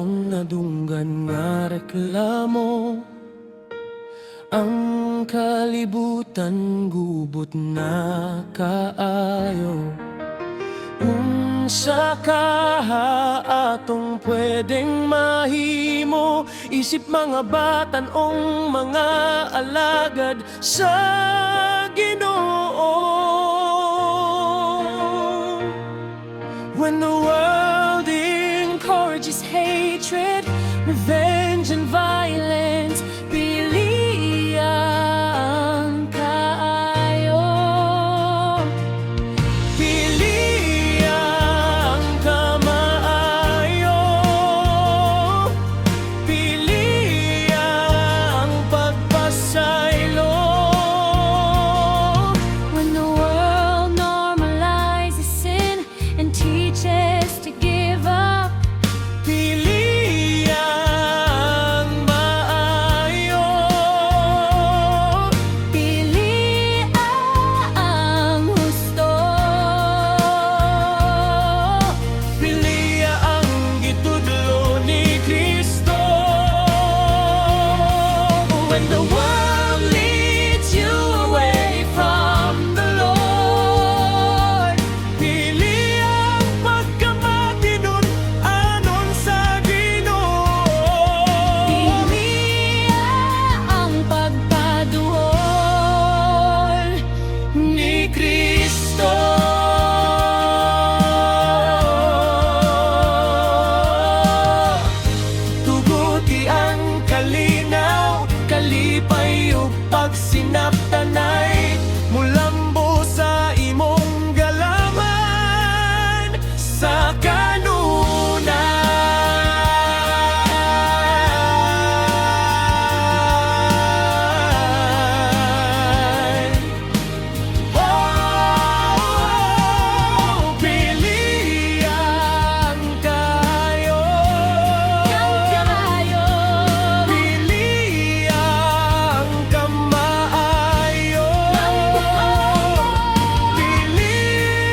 ang nadunggan nga reklamo. Ang kalibutan gubot na kaayo. Unsa ka atong pwedeng mahimo, isip mga batanong mga alagad sa Ginoo. When the world encourages hatred, revenge and violence, pili ang kaayo. Pili ang kamaayo. Pili ang pagpasaylo. When the world normalizes sin and teaches to give up, Pili ang maayo. pili ang husto. Pili ang gitudlo ni Kristo. When the world leads you away from the Lord, pili ang pagkamatinun anon sa Ginoo. Pili ang pagpaduol Ni Kristo. Tuguti ang kalinaw, kalipay ug pagsinaptanay, mulambo sa imong galaman sa kanunay. Oh, pili ang kayo. Pili ang kamaayo. Pili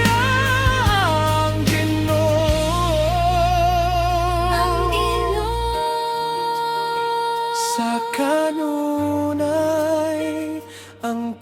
ang Ginoo. Sa kanunay ang